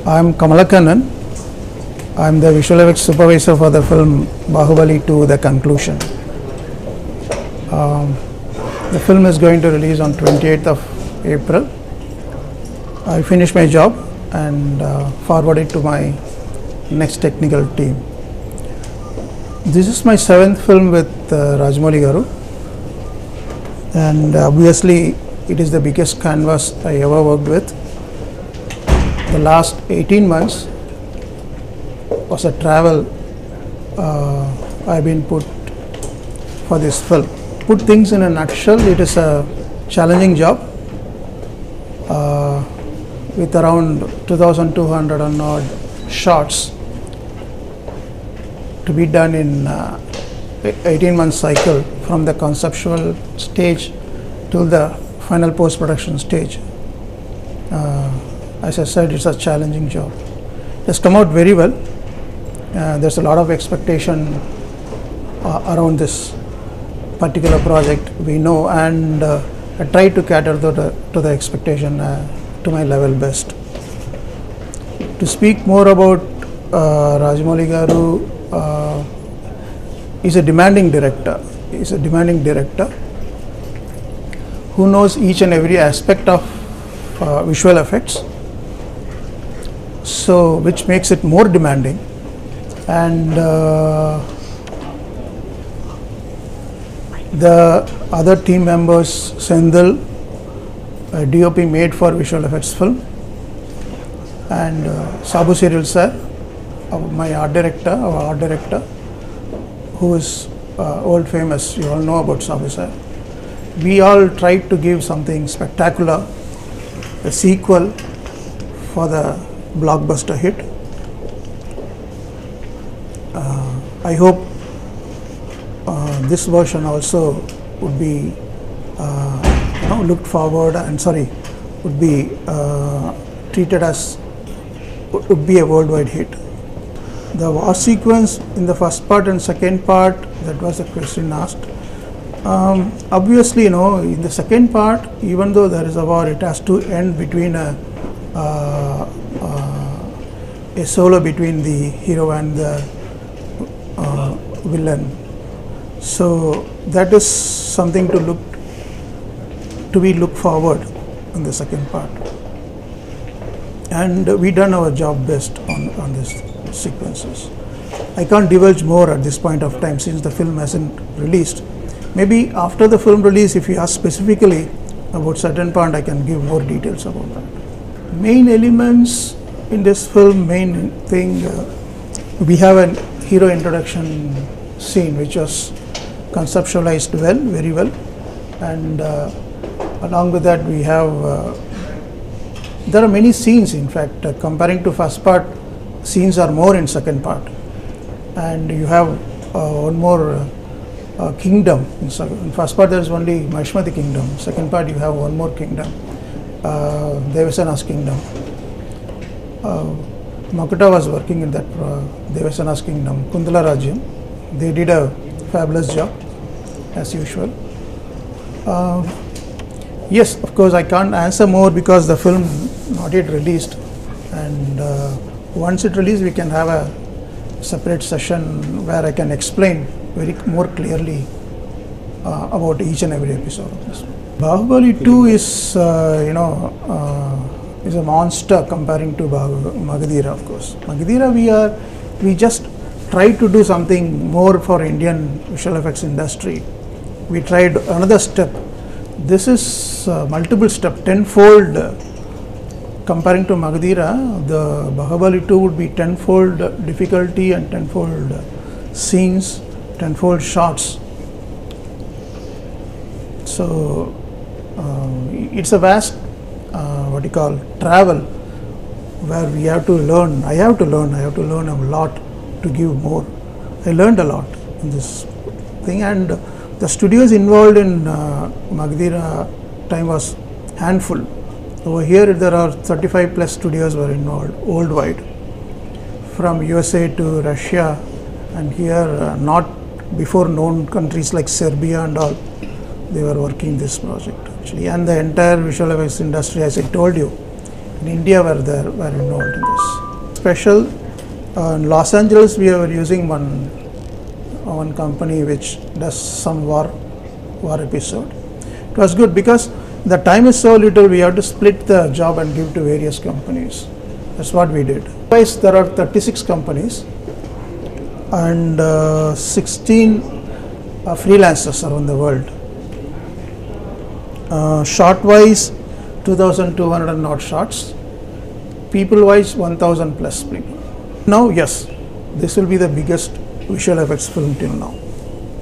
I'm Kamalakannan. I'm the visual effects supervisor for the film Baahubali to the conclusion. The film is going to release on 28th of April. I finished my job and forward it to my next technical team. This is my 7th film with Rajamouli Garu, and obviously it is the biggest canvas I ever worked with. The last 18 months was a travel I've been put for this film. Put things in a nutshell, it is a challenging job with around 2,200 and odd shots to be done in 18-month cycle from the conceptual stage to the final post-production stage. As I said, it's a challenging job. It's come out very well. There's a lot of expectation around this particular project, we know, and I try to cater to the expectation to my level best. To speak more about Rajamouli Garu, is a demanding director. He's a demanding director who knows each and every aspect of visual effects, so which makes it more demanding. And the other team members, Sendil, DOP made for visual effects film, and Sabu Serial sir, my art director, our art director, who is world famous. You all know about Sabu sir. We all tried to give something spectacular, a sequel for the blockbuster hit. I hope this version also would be looked forward and would be treated as would be a worldwide hit. The war sequence in the first part and second part, that was the question asked. Obviously, in the second part, even though there is a war, it has to end between a solo between the hero and the villain. So that is something to be looked forward in the second part, and we done our job best on these sequences. I can't divulge more at this point of time since the film hasn't released. Maybe after the film release, if you ask specifically about certain part, I can give more details about that. Main elements in this film, main thing, we have a hero introduction scene which was conceptualized well, very well, and along with that we have there are many scenes. In fact, comparing to first part, scenes are more in second part, and you have one more kingdom. In first part there is only Mahishmati kingdom, second part you have one more kingdom, Devasana's kingdom. Makuta was working in that Devasana's kingdom, Kundala Rajyam. They did a fabulous job as usual. Yes, of course I can't answer more because the film not yet released, and once it released we can have a separate session where I can explain more clearly about each and every episode of this. Baahubali 2 is is a monster comparing to Magadhira, of course. Magadhira we just tried to do something more for Indian visual effects industry. We tried another step. This is multiple step, tenfold. Comparing to Magadhira, the Baahubali 2 would be tenfold difficulty and tenfold scenes, tenfold shots. So it's a vast travel where we have to learn. I have to learn a lot to give more. I learned a lot in this thing, and the studios involved in Magadhira time was handful. Over here there are 35 plus studios were involved worldwide, from USA to Russia, and here not before known countries like Serbia and all, they were working this project actually. And the entire visual effects industry, as I told you, in India were involved in this. Special in Los Angeles, we were using one company which does some war episode. It was good because the time is so little, we have to split the job and give to various companies. That's what we did. Otherwise, there are 36 companies and 16 freelancers around the world. Shot wise, 2,200 and odd shots. People wise, 1,000 plus people. Now, yes, this will be the biggest visual effects film till now,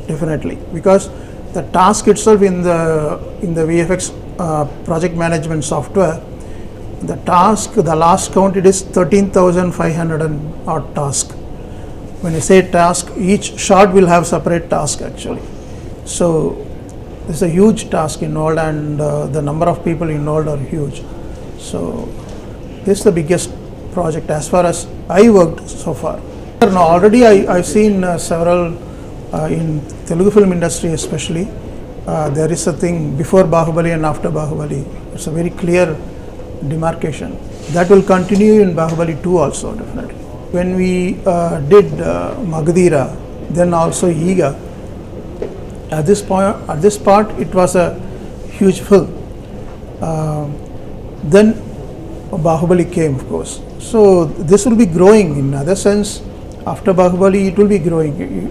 definitely, because the task itself in the VFX project management software, the task, the last count, it is 13,500 and odd task. When I say task, each shot will have separate task actually. So there's a huge task involved, and the number of people involved are huge. So this is the biggest project as far as I worked so far. Now already I've seen several in Telugu film industry especially. There is a thing before Baahubali and after Baahubali. It's a very clear demarcation. That will continue in Baahubali 2 also, definitely. When we did Magadira, then also Iga, at this part it was a huge film. Then Baahubali came, of course. So this will be growing in other sense. After Baahubali, it will be growing. You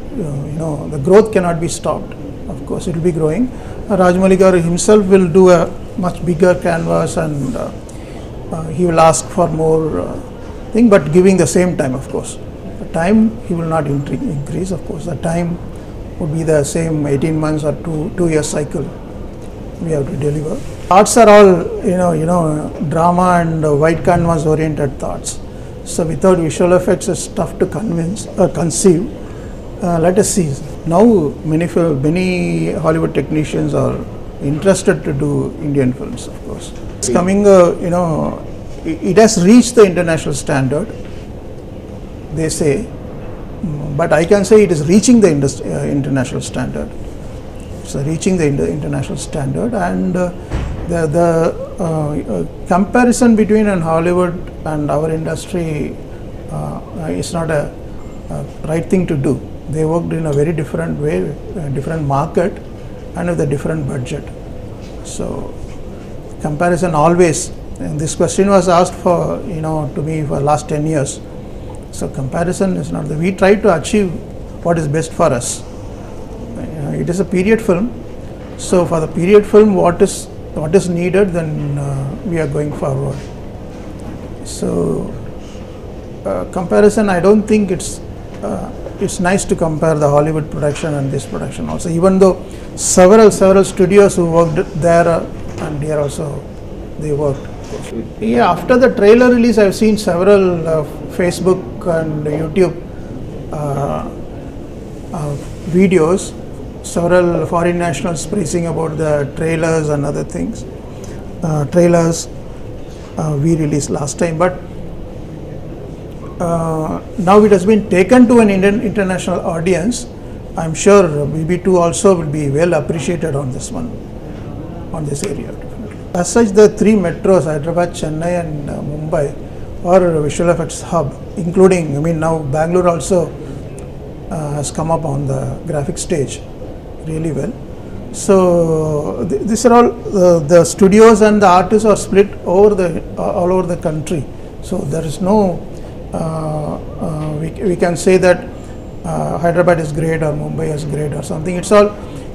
know, the growth cannot be stopped. Of course, it will be growing. Rajmouli Garu himself will do a much bigger canvas, and he will ask for more thing, but giving the same time, of course. The time he will not increase, of course. The time would be the same 18 months or 2 year cycle we have to deliver. Thoughts are all, you know, drama and white canvas oriented thoughts. So without visual effects, it's tough to conceive. Let us see. Now many Hollywood technicians are interested to do Indian films, of course. It's coming, you know, it has reached the international standard, they say, but I can say it is reaching the international standard. It's reaching the international standard, and the comparison between Hollywood and our industry is not a right thing to do. They worked in a very different way, a different market, and with a different budget. So comparison always, and this question was asked for, you know, to me for last 10 years. So comparison is not the, we try to achieve what is best for us. It is a period film. So for the period film, what is needed, then we are going forward. So comparison, I don't think it's nice to compare the Hollywood production and this production also, even though several studios who worked there and here also they worked. Yeah, after the trailer release, I've seen several Facebook and YouTube videos, several foreign nationals praising about the trailers and other things. Trailers we released last time, but now it has been taken to an Indian international audience. I'm sure BB2 also will be well appreciated on this one, on this area. As such, the 3 metros, Hyderabad, Chennai and Mumbai, are visual effects hub, including, I mean, now Bangalore also has come up on the graphic stage really well. So these are all the studios and the artists are split over all over the country. So there is no we can say that Hyderabad is great or Mumbai is great or something. It's all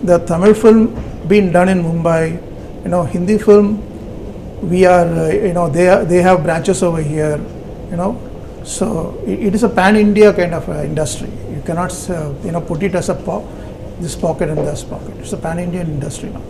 the Tamil film being done in Mumbai. You know, Hindi film, we are, you know, they have branches over here, you know. So it is a pan-India kind of industry. You cannot, you know, put it as a this pocket and this pocket. It's a pan-Indian industry now.